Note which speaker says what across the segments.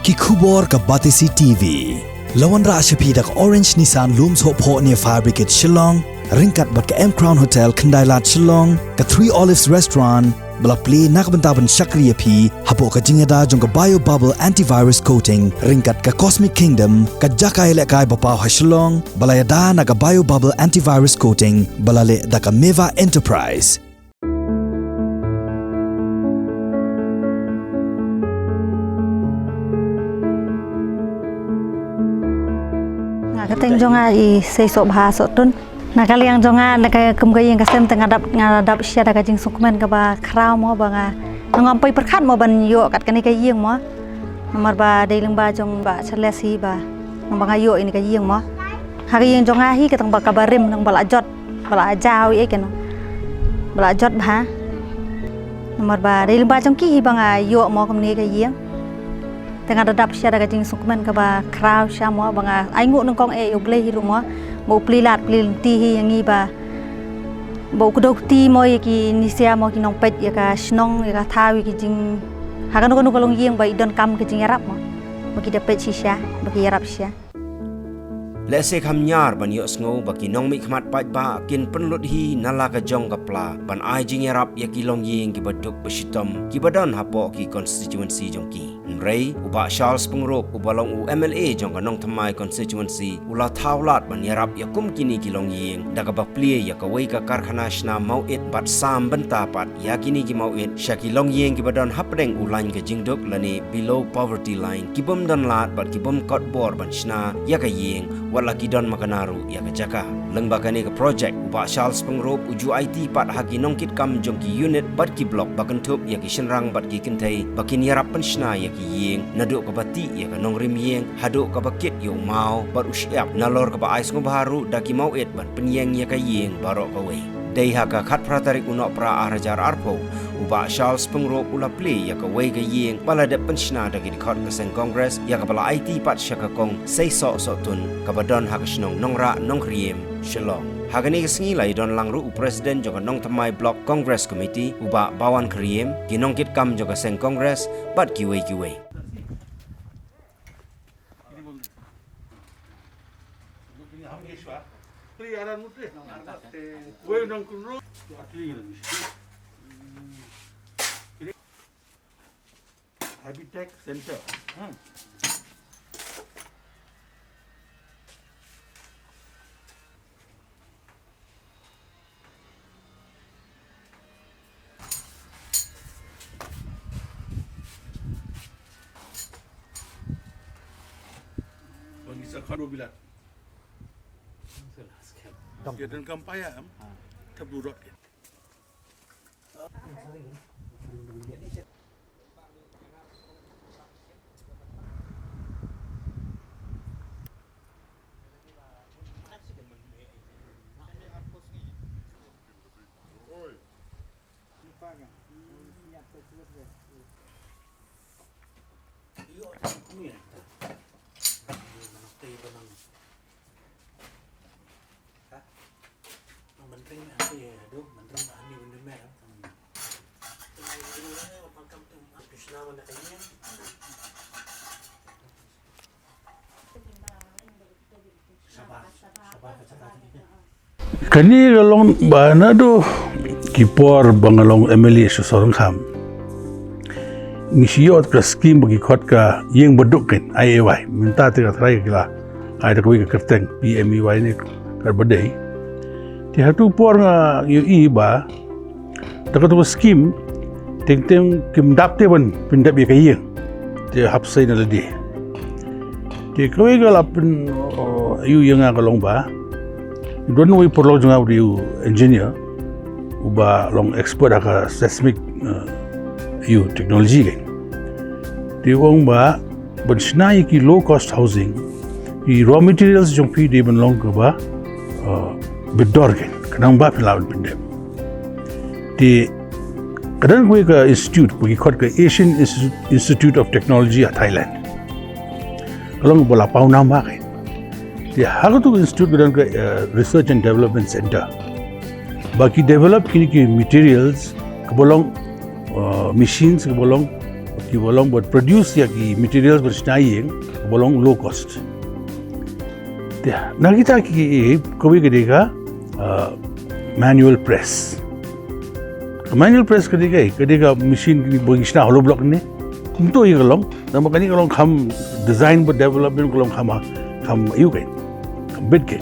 Speaker 1: ki khubor ka batisi TV lawan ra ashapi dak Orange Nissan Looms Hope Ho near Fabricate Shillong ringkat bat ka M Crown Hotel Kandailat Shillong ka 3 Olives Restaurant bala play nakbentaban Shakriya P hapo ka jingada jong ka bio bubble antivirus coating ringkat ka Cosmic Kingdom ka jakai le kai bapaw ha Shillong bala yada na ka bio bubble antivirus coating bala le da ka Meva Enterprise.
Speaker 2: Kateng jonga I seisok bahasa tun. Nah kali yang jonga nak kemgayang kasem tengah ngadap siada kajing sukmen ke ba krau mo banga ngampai perkat mo ban yo kat kani kayeng mo nomor ba deling ba jong ba celesi ba banga yo ini kayeng mo hari yang jonga hi keteng ba kabarim nang bala jot bala jawi ken bala jot ba nomor ba deling ba jong ki banga yo mo kemni kayeng tengah dadap siada kajing sukmen ke ba krau sya mo banga ai ngu nang kong yo ble hi mo mau pelilat peliti yang ni ba bau kedok ti mo ki nisia mo ki nong pet ya ka snong ya ka thawi ki jing hakan ko kolong yeng ba idon kam ki jing Ïarap mo bagi dapat sisya bagi Ïarap sya
Speaker 3: Lese kham nyar ban yo sngo baki nong mi khmat pat ba kin penlut hi nala ka jong ka pla ban ai jing Ïarap ya ki long yeng ki baduk besitom ki badon hapo ki constituency jong ki Rei uba Charles pengrok ubalong u MLA jong ka nong Thymmai constituency ula thawlat ban Ïarap ya kum kini ki long yeng da ka bakplie ya ka wei ka karkhana shna mau it bat sam benta pat ya kini ki mau it shaki long yeng ki badon hapdeng ulan ka jingdok lani below poverty line ki bom don lat bat ki bom kot bor ban shna ya ka yeng wala ki don makanaru ya ka jaka leng bakani ka project uba Charles pengrok uju IT pat haki nong kit kam jong ki unit bat ki block bakentup ya ki shenrang bat ki kentai bakin Ïarap pen shna ya ki yeng naduk ka bati ya ka nong rim yeng haduk ka bakit yo mau bar usyap nalor ka ba ais ngo baharu daki mau et ban penyeng ya ka yeng barok ka we dei ha ka khat pratarik unok pra arajar arpo uba Charles pengrok ula play ya ka we ka yeng bala de penshna daki khot ka sen congress ya ka bala IT pat syaka kong sei so tun ka badon ha ka snong nongra nong kriem shalom Hagani kesengi lai don langru u presiden joka nong Thymmai block congress committee uba bawan kriem ginong kit kam joka sen congress bat kiwe
Speaker 4: Habitat Center. Bisa kado bilat. Dia dan kampaya terburuk. Kani galong bana do kipor bangalong MLA sesorang kam ngisiot ka skim bagi khot ka yeng bedukin IAY minta tiga trai kila ai da koi ka kerteng PMEY ni kar badai ti hatu por nga UI ba ta ka skim teng kim dap te ban pindap ye ka yeng ti hapsai na ladi ti koi ka lapin yu yang galong ba don't know por lo jang you engineer uba long expert aka seismic you technology gen ti wong ba bansna ki low cost housing i raw materials jong pi de ban long ka ba bidor gen kanang ba pilawan pindem ti kadang we ka institute bagi khot ka Asian Institute of Technology at Thailand kalong bola pau nam ba gen ti hagatu institute kadang ka research and development center baki develop kini ki materials kebolong machines kebolong ki bolong buat produce ya ki materials bersna Ïing bolong low cost. Dia nakita ki kobi kedega manual press. Manual press kedega machine ni bogisna hollow block ni. Kumto ye kalong nama kani kalong kham design but development kalong kham iu kan bid ke.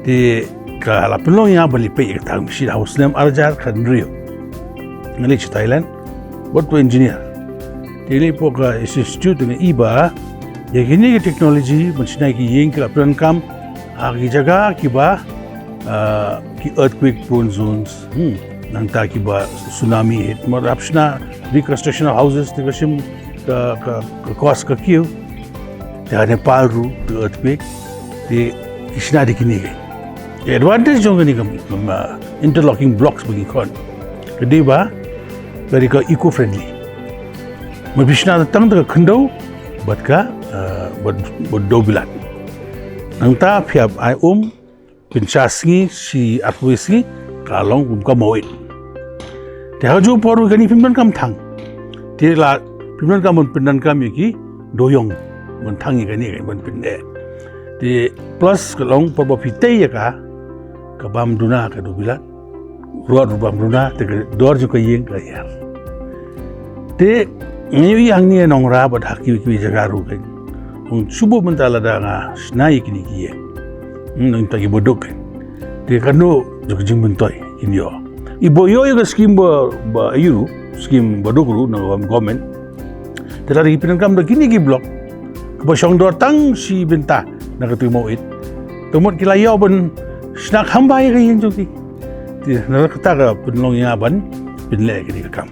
Speaker 4: Di kalau pelong yang beli pay kita mesti house name arjar kan Rio, ngali Thailand, buat tu engineer. Jadi poka institute dengan Iba, ya gini ke teknologi mesti naik Ïing kalau pelan kam, agi jaga Kiba, ki earthquake prone zones, nangta Kiba tsunami hit, mar apsna reconstruction of houses tu kasim ke cost ke kiu, dah Nepal ru tu earthquake, di kisna di kini ke. Advantage jong ni interlocking blocks bagi kon. Kedai ba very eco friendly. Mabishna datang ke khndau buat do bilat. Nangta phiap ai pinchasngi si atwisi kalong ka mawit. Dia jo poru gani pimdan kam thang. Dia la pimdan kam pindan kam yaki doyong mon thangi gani mon pinde. Di plus kalong porba pitai ya ka kabam duna ka do bilat ruat rubam duna te dor ju ka Ïing ka yar te ngi yang ni nong ra bat haki ki jaga ru kan ung subu mentala da nga snai kini ki nang ta ki bodok te kanu ju jing bentoy kinyo iboyo ya skim ba iru skim bodok ru na government te la ri pinangkam da kini ki blok ba shong dor tang si benta na ka tu mo it tumot kilayo ben Snack hambay ka Ïing joki. Ti nakata ka punlong yaban pinle kini ka kam.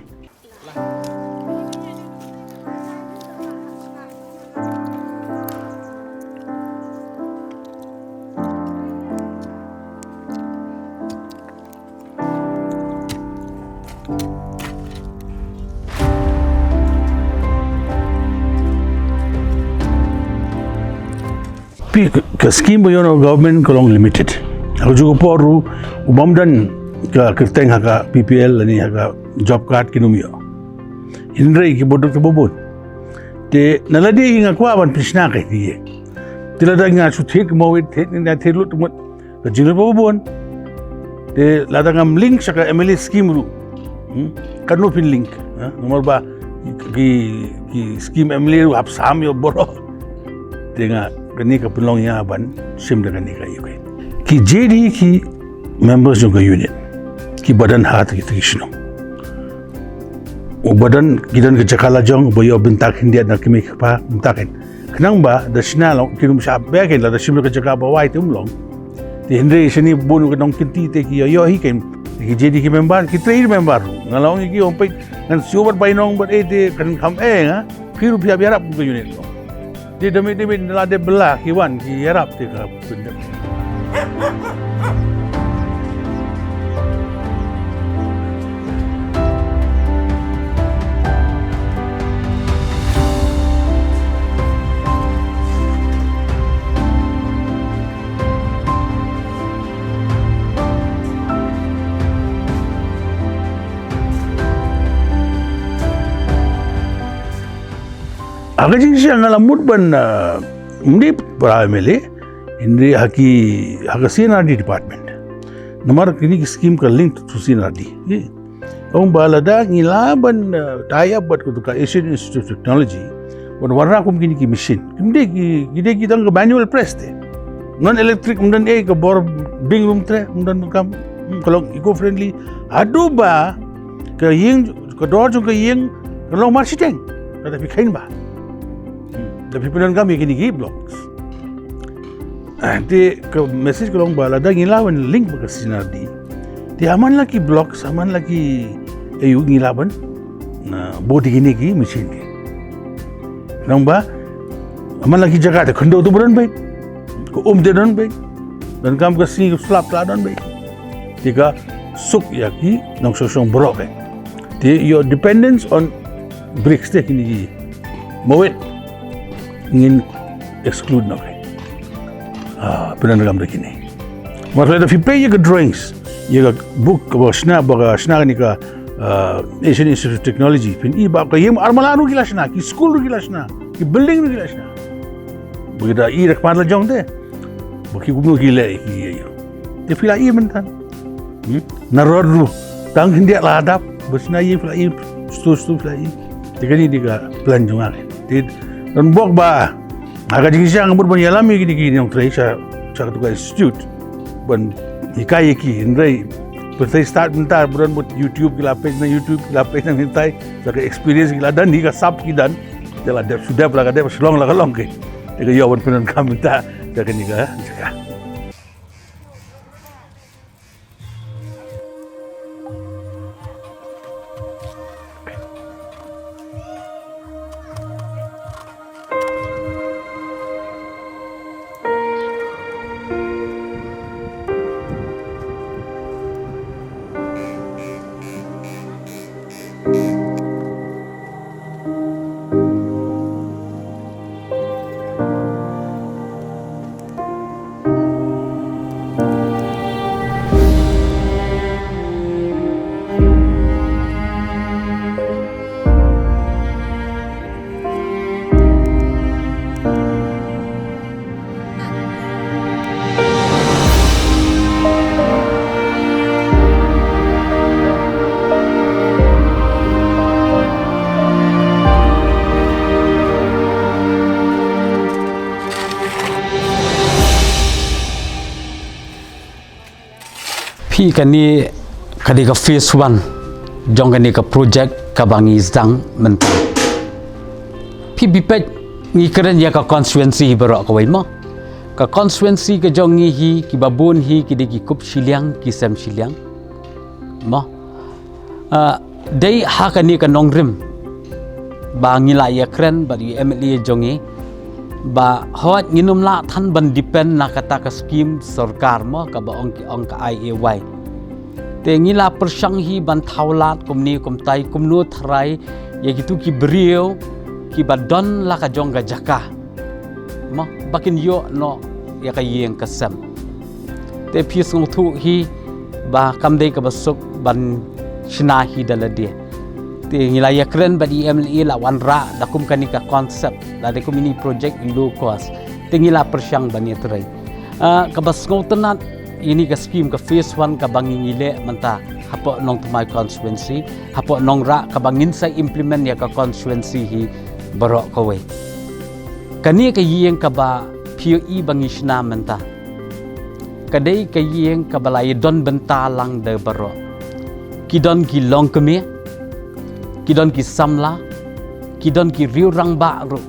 Speaker 4: Pi ka scheme boyono government kolong limited. Aku juga poru ubam dan ke kerteng haka PPL ni haka job card kinumio. Indrai ki bodok tu bobot. Te naladi inga kwa ban pisna ke dia. Tilada inga suthik mawit thik ni thik lut mut ke jingle bobon. Te lada ngam link saka MLA scheme ru. Kanu pin link. Nomor ba ki scheme MLA ru hap sam yo boro. Te nga kani ka pelong ya ban sim dengan ni ka yukai. Ki JD ki members juga unit ki badan hat ki tikishno o badan gidan ke jakala jong boyo bentak hindia na kimi pa bentaken kenang ba da sinalo kirum sa beken la da simlo ke jaka ba wai tumlong ti hindre sini bonu ke dong kinti te ki yo hi ken ki JD ki member ki trade member ngalong ki ompai ngan super bainong but te kan kham nga kiru pia Ïarap ke unit lo di demi la de belah ki wan ki Ïarap te ka benda. Aga jing siya ngalamut ban hindi primarily hindi haka CNRD department. Namar kini scheme ka link to CNRD. Kung balada ngilaban tie up bat ko ka Asian Institute of Technology. Warna kum kini ki machine. Hindi kita manual press te. Non electric mundan ka bor bing room tre mundan kam kalong eco friendly. Adu ba ka Ïing ka dor ka Ïing kalong marchiteng. Tapi kain ba. Tapi penan kami kini blocks. Nanti ke message kalau bala dah ngilawan link ke CNRD. Ti aman lagi blocks, aman lagi ayu ngilawan. Na bodi kini ki mesin ki. Namba aman lagi jaga te khndo tu beran baik. Ko te dan baik. Dan kam ke sini slap dan baik. Tiga suk ya ki nang sosong brok baik. Ti your dependence on bricks te kini mawit ingin exclude na kay. Pinanagam na kini. Marla da pay yung drawings, yung book, baga shna ni ka Asian Institute of Technology pin iba ka yem armalanu gilas na ki school gilas na ki building gilas na bida I rak padla jong de baki gumno gile ki yo te fila I mentan narodu tang hindia ladap besna I fila I stu fila I te kani diga plan jong ale te don bok ba aga jingi siang bur ban yalami gini yang trai sa tu institute ban hikai ki indrai Pertai start minta buran buat YouTube gila page na YouTube gila page na mintai jaga experience gila dan higa sub kidan jala dep sudah pelaga dep selong laga long ke tiga yawan penan kami minta jaga niga jaga
Speaker 5: พี่กันนี้คดีกับเฟสวันจองกันนี้กับโปรเจกต์กับบังอีสังมันพี่บิเป็ดงี้กระนั้นยากับคอนสติทูเอนซีบรอกเอาไว้มั้งกับคอนสติทูเอนซีกับจองงี้ฮีกิบาบุนฮีกิเดกิคุบชิเลียงกิเซมชิเลียงมั้งได้หากันนี้กับน้องริมบางงี้หลายครั้งบัดอยู่MLAจองงี้บาฮอดงินุมละท่านบันดิเปนนักตากสกิมสรการมั้งกับองค์IAYแต่งี้ละประชังฮีบันเทาลาดกุมนี้กุมไตกุมนูทรายยากิตุกิบริโอกิบัดดอนละกะจงกะจักะมั้งบักินโยโนยากะเยียงกะเซมแต่พี่สงทุฮีบาคำเดกะบสุกบันชนาฮีดัลเดียแต่งี้ละยากเรนบัดMLAละวันระดักกุมกันนี่กะคอนเซปต์ละดักกุมini project low costแต่งี้ละประชังบันเนี่ยทรายกะบสงตนัดini ke scheme ke phase 1 ka bangin ile manta hapo nong Thymmai constituency hapo nong ra ka bangin sa implement ya ka constituency hi baro ka we kani ka yeng ka ba POE bangishna manta kadai ka yeng ka balai don benta lang de baro kidon ki long keme kidon ki samla kidon ki riu rang ba ru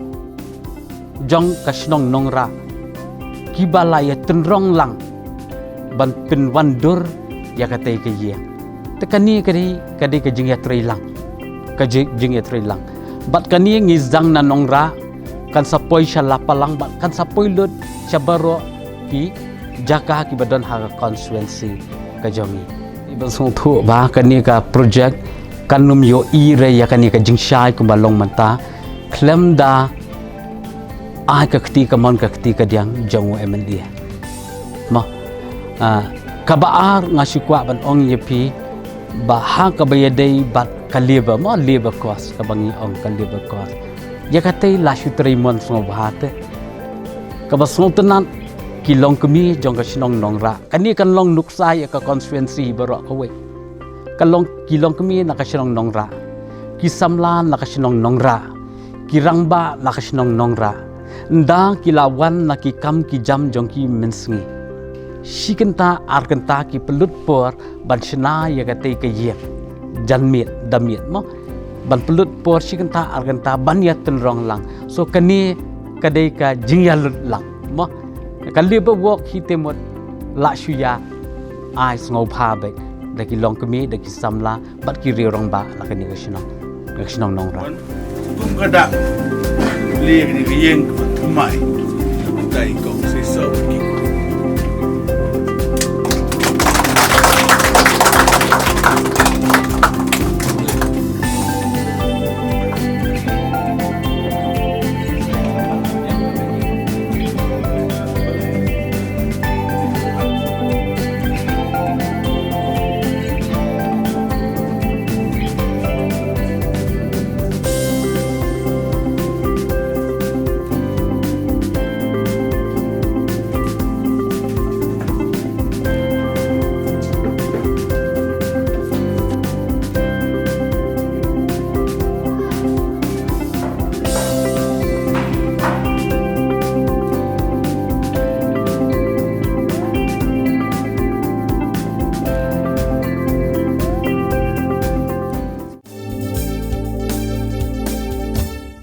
Speaker 5: jong ka snong nong ra ki balai tenrong lang ban pin wan dur ya kata ke ye tekani kadi ke jing ya trilang ke jing ya trilang bat kani ngi zang na nongra kan sapoi shala palang bat kan sapoi lut chabaro ki jaka ki badan ha constituency ka jomi ibang song thu ba kani ka project kanum yo I re ya kani ka jing shai ku balong manta klem da ai ka kti ka mon ka kti ka diang jongo MLA ma kabaar ngasikwa ban ong yepi baha kabayadai bat kaliba mo liba kos kabangi ong kaliba kos yakatay lasyu trimon song bahate kabasong tenan kilong kemi jong kasinong nongra kani kan long nuksay ka constituency baro kawe kalong kilong kemi nakasinong nongra kisamlan nakasinong nongra kirangba nakasinong nongra nda kilawan nakikam kijam jong ki mensngi Shikenta arkenta ki pelut por ban shna ya kate ke ye janmiet damiet mo ban pelut por shikenta arkenta ban ya tenrong lang so kani kadai ka jingya lut lang mo kali ba wok hi temot la shuya ai ngau pha be daki long kemi daki samla bat ki rirong ba la kani gashinong nong ra
Speaker 4: tum kada le ni yeng Thymmai dai ko se so